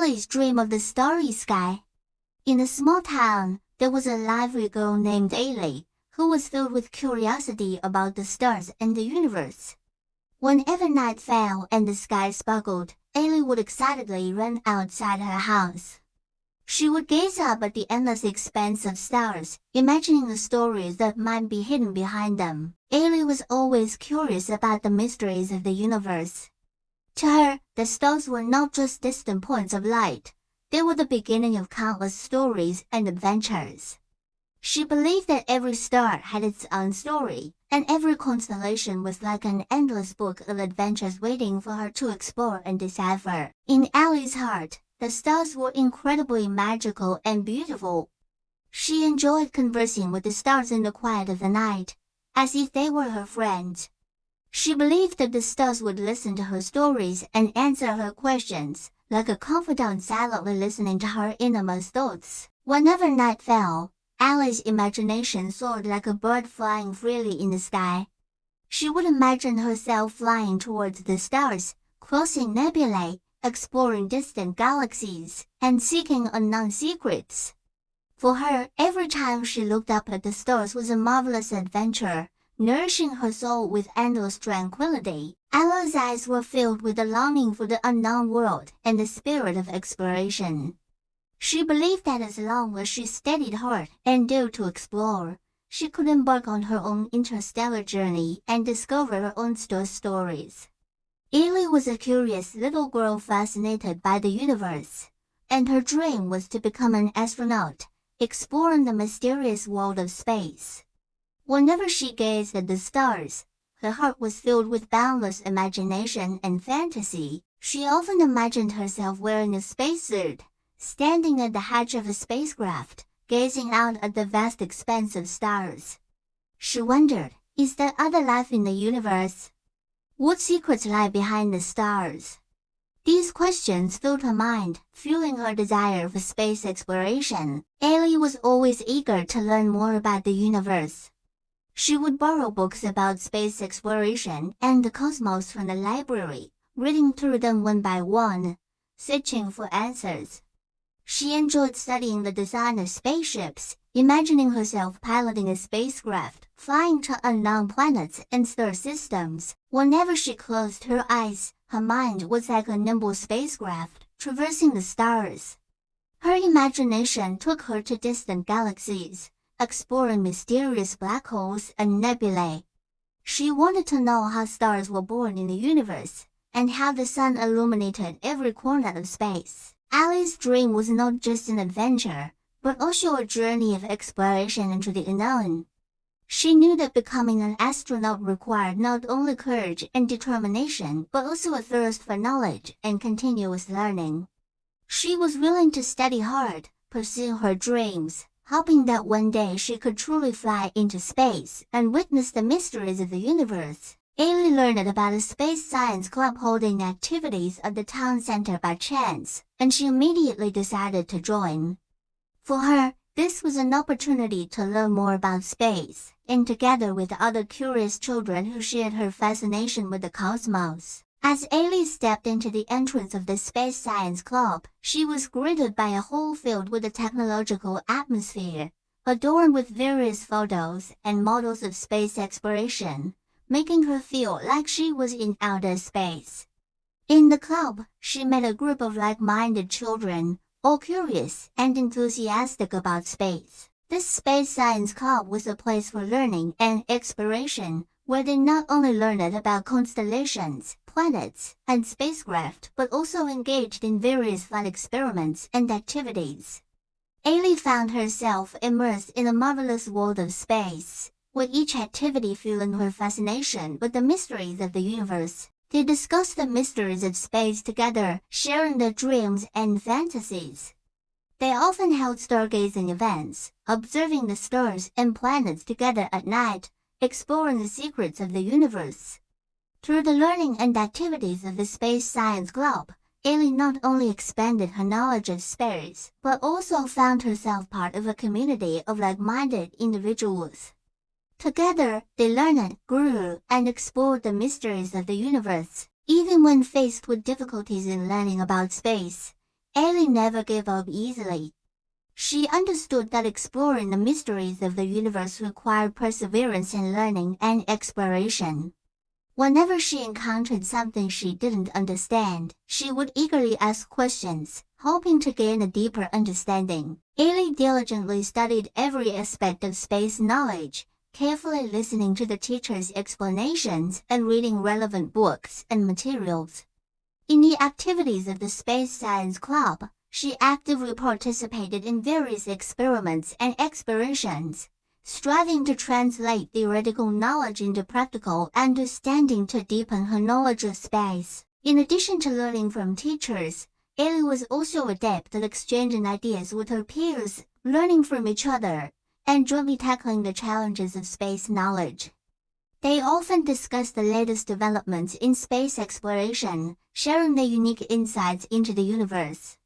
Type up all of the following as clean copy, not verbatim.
Allie's dream of the starry sky. In a small town, there was a lively girl named Allie, who was filled with curiosity about the stars and the universe. Whenever night fell and the sky sparkled, Allie would excitedly run outside her house. She would gaze up at the endless expanse of stars, imagining the stories that might be hidden behind them. Allie was always curious about the mysteries of the universe. To her, the stars were not just distant points of light. They were the beginning of countless stories and adventures. She believed that every star had its own story, and every constellation was like an endless book of adventures waiting for her to explore and decipher. In Allie's heart, the stars were incredibly magical and beautiful. She enjoyed conversing with the stars in the quiet of the night, as if they were her friends. She believed that the stars would listen to her stories and answer her questions, like a confidant silently listening to her innermost thoughts. Whenever night fell, Allie's imagination soared like a bird flying freely in the sky. She would imagine herself flying towards the stars, crossing nebulae, exploring distant galaxies, and seeking unknown secrets. For her, every time she looked up at the stars was a marvelous adventure, nourishing her soul with endless tranquility. Allie's eyes were filled with a longing for the unknown world and the spirit of exploration. She believed that as long as she steadied heart and dared to explore, she could embark on her own interstellar journey and discover her own star stories. Allie was a curious little girl fascinated by the universe, and her dream was to become an astronaut, exploring the mysterious world of space. Whenever she gazed at the stars, her heart was filled with boundless imagination and fantasy. She often imagined herself wearing a spacesuit, standing at the hatch of a spacecraft, gazing out at the vast expanse of stars. She wondered, is there other life in the universe? What secrets lie behind the stars? These questions filled her mind, fueling her desire for space exploration. Allie was always eager to learn more about the universe. She would borrow books about space exploration and the cosmos from the library, reading through them one by one, searching for answers. She enjoyed studying the design of spaceships, imagining herself piloting a spacecraft, flying to unknown planets and star systems. Whenever she closed her eyes, her mind was like a nimble spacecraft, traversing the stars. Her imagination took her to distant galaxies, exploring mysterious black holes and nebulae. She wanted to know how stars were born in the universe, and how the sun illuminated every corner of space. Allie's dream was not just an adventure, but also a journey of exploration into the unknown. She knew that becoming an astronaut required not only courage and determination, but also a thirst for knowledge and continuous learning. She was willing to study hard, pursue her dreams, hoping that one day she could truly fly into space and witness the mysteries of the universe. Allie learned about a space science club holding activities at the town center by chance, and she immediately decided to join. For her, this was an opportunity to learn more about space, and together with other curious children who shared her fascination with the cosmos. As Allie stepped into the entrance of the Space Science Club, she was greeted by a hall filled with a technological atmosphere, adorned with various photos and models of space exploration, making her feel like she was in outer space. In the club, she met a group of like-minded children, all curious and enthusiastic about space. This Space Science Club was a place for learning and exploration, where they not only learned about constellations, planets, and spacecraft, but also engaged in various fun experiments and activities. Allie found herself immersed in a marvelous world of space, with each activity fueling her fascination with the mysteries of the universe. They discussed the mysteries of space together, sharing their dreams and fantasies. They often held stargazing events, observing the stars and planets together at night, exploring the secrets of the universe. Through the learning and activities of the Space Science Club, Allie not only expanded her knowledge of space, but also found herself part of a community of like-minded individuals. Together, they learned, grew, and explored the mysteries of the universe. Even when faced with difficulties in learning about space, Ellie never gave up easily. She understood that exploring the mysteries of the universe required perseverance in learning and exploration. Whenever she encountered something she didn't understand, she would eagerly ask questions, hoping to gain a deeper understanding. Ellie diligently studied every aspect of space knowledge, carefully listening to the teacher's explanations and reading relevant books and materials. In the activities of the Space Science Club, she actively participated in various experiments and explorations, striving to translate theoretical knowledge into practical understanding to deepen her knowledge of space. In addition to learning from teachers, Ellie was also adept at exchanging ideas with her peers, learning from each other, and jointly tackling the challenges of space knowledge. They often discussed the latest developments in space exploration, sharing their unique insights into the universe.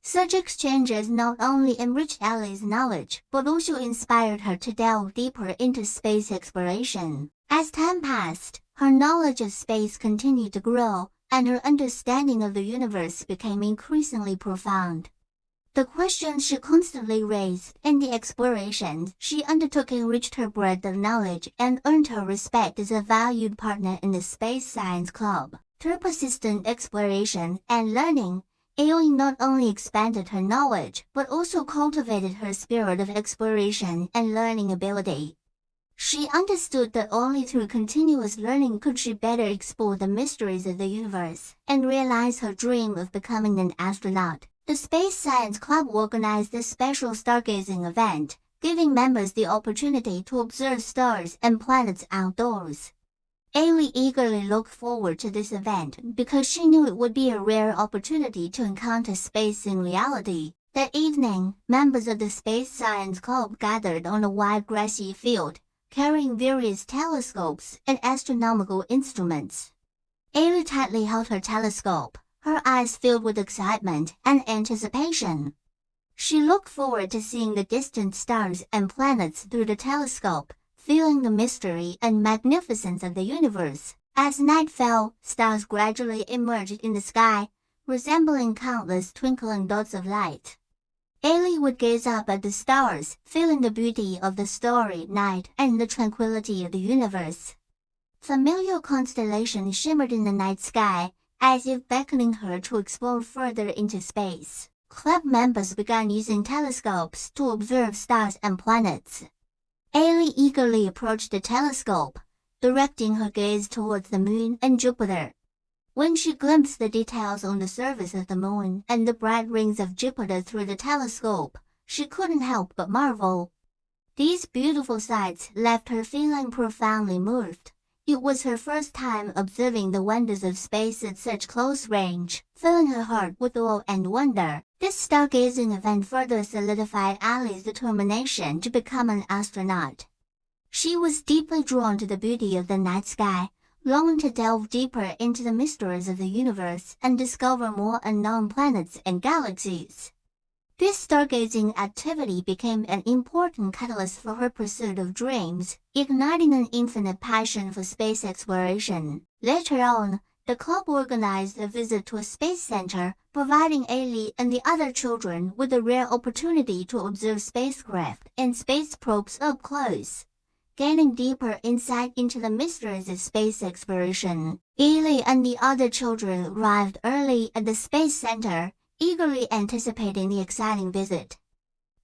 Such exchanges not only enriched Ellie's knowledge, but also inspired her to delve deeper into space exploration. As time passed, her knowledge of space continued to grow, and her understanding of the universe became increasingly profound. The questions she constantly raised and the explorations she undertook enriched her breadth of knowledge and earned her respect as a valued partner in the Space Science Club. Through persistent exploration and learning, Ellie not only expanded her knowledge, but also cultivated her spirit of exploration and learning ability. She understood that only through continuous learning could she better explore the mysteries of the universe and realize her dream of becoming an astronaut. The Space Science Club organized a special stargazing event, giving members the opportunity to observe stars and planets outdoors. Ellie eagerly looked forward to this event because she knew it would be a rare opportunity to encounter space in reality. That evening, members of the Space Science Club gathered on a wide grassy field, carrying various telescopes and astronomical instruments. Ellie tightly held her telescope, her eyes filled with excitement and anticipation. She looked forward to seeing the distant stars and planets through the telescope, feeling the mystery and magnificence of the universe. As night fell, stars gradually emerged in the sky, resembling countless twinkling dots of light. Ellie would gaze up at the stars, feeling the beauty of the starry night and the tranquility of the universe. Familiar constellations shimmered in the night sky, as if beckoning her to explore further into space. Club members began using telescopes to observe stars and planets. Ellie eagerly approached the telescope, directing her gaze towards the moon and Jupiter. When she glimpsed the details on the surface of the moon and the bright rings of Jupiter through the telescope, she couldn't help but marvel. These beautiful sights left her feeling profoundly moved. It was her first time observing the wonders of space at such close range, filling her heart with awe and wonder. This stargazing event further solidified Ellie's determination to become an astronaut. She was deeply drawn to the beauty of the night sky, longing to delve deeper into the mysteries of the universe and discover more unknown planets and galaxies. This stargazing activity became an important catalyst for her pursuit of dreams, igniting an infinite passion for space exploration. Later on, the club organized a visit to a space center, providing Ellie and the other children with a rare opportunity to observe spacecraft and space probes up close, gaining deeper insight into the mysteries of space exploration. Ellie and the other children arrived early at the space center, eagerly anticipating the exciting visit.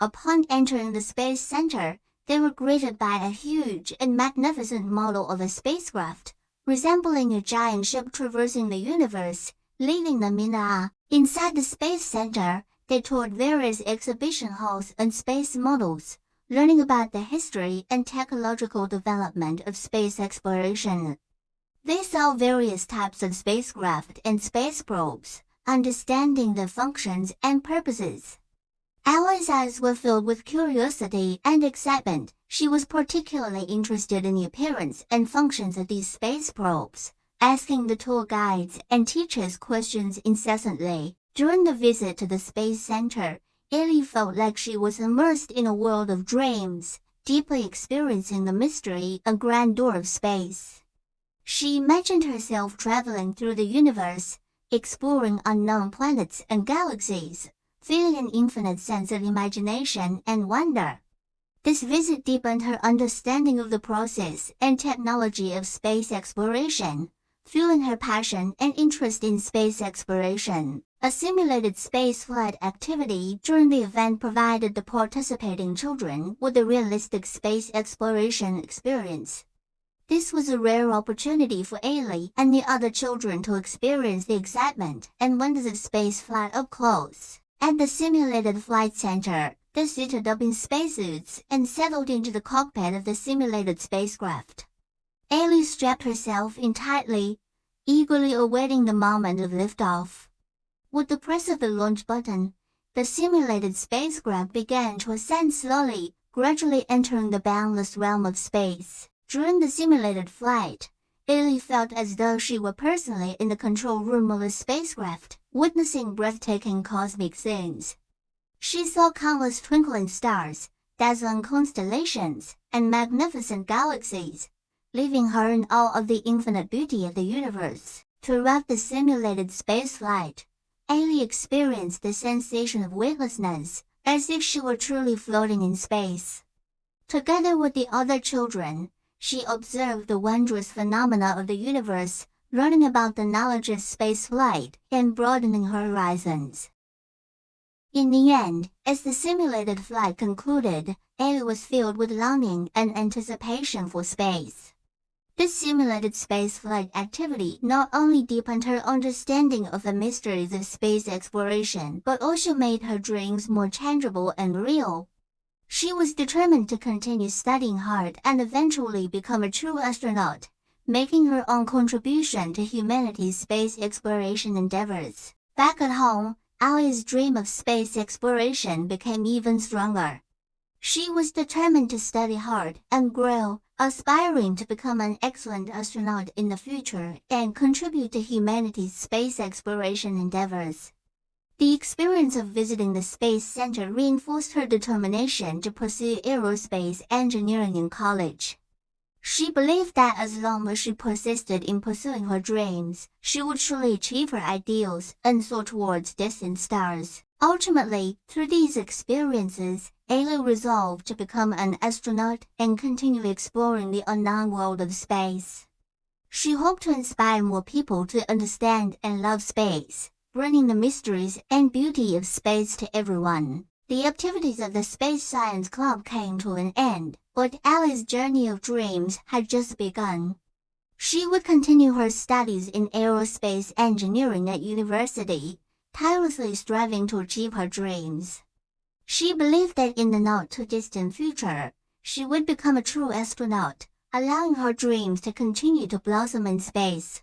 Upon entering the space center, they were greeted by a huge and magnificent model of a spacecraft, resembling a giant ship traversing the universe, leaving them in awe. Inside the space center, they toured various exhibition halls and space models, learning about the history and technological development of space exploration. They saw various types of spacecraft and space probes, understanding their functions and purposes. Ellie's eyes were filled with curiosity and excitement. She was particularly interested in the appearance and functions of these space probes, asking the tour guides and teachers questions incessantly. During the visit to the space center, Ellie felt like she was immersed in a world of dreams, deeply experiencing the mystery and grandeur of space. She imagined herself traveling through the universe, exploring unknown planets and galaxies, feeling an infinite sense of imagination and wonder. This visit deepened her understanding of the process and technology of space exploration, fueling her passion and interest in space exploration. A simulated spaceflight activity during the event provided the participating children with a realistic space exploration experience. This was a rare opportunity for Ailey and the other children to experience the excitement and wonders of spaceflight up close. At the simulated flight center, they suited up in spacesuits and settled into the cockpit of the simulated spacecraft. Ailey strapped herself in tightly, eagerly awaiting the moment of liftoff. With the press of the launch button, the simulated spacecraft began to ascend slowly, gradually entering the boundless realm of space. During the simulated flight, Ailey felt as though she were personally in the control room of a spacecraft, witnessing breathtaking cosmic scenes. She saw countless twinkling stars, dazzling constellations, and magnificent galaxies, leaving her in awe of the infinite beauty of the universe. Throughout the simulated spaceflight, Ailey experienced the sensation of weightlessness, as if she were truly floating in space. Together with the other children, she observed the wondrous phenomena of the universe, learning about the knowledge of spaceflight and broadening her horizons. In the end, as the simulated flight concluded, Ailey was filled with longing and anticipation for space. This simulated spaceflight activity not only deepened her understanding of the mysteries of space exploration but also made her dreams more tangible and real. She was determined to continue studying hard and eventually become a true astronaut, making her own contribution to humanity's space exploration endeavors. Back at home, Ailey's dream of space exploration became even stronger. She was determined to study hard and grow, aspiring to become an excellent astronaut in the future and contribute to humanity's space exploration endeavors. The experience of visiting the Space Center reinforced her determination to pursue aerospace engineering in college. She believed that as long as she persisted in pursuing her dreams, she would surely achieve her ideals and soar towards distant stars. Ultimately, through these experiences, Ailey resolved to become an astronaut and continue exploring the unknown world of space. She hoped to inspire more people to understand and love space, bringing the mysteries and beauty of space to everyone. The activities of the Space Science Club came to an end, but Ailey's journey of dreams had just begun. She would continue her studies in aerospace engineering at university, tirelessly striving to achieve her dreams. She believed that in the not-too-distant future, she would become a true astronaut, allowing her dreams to continue to blossom in space.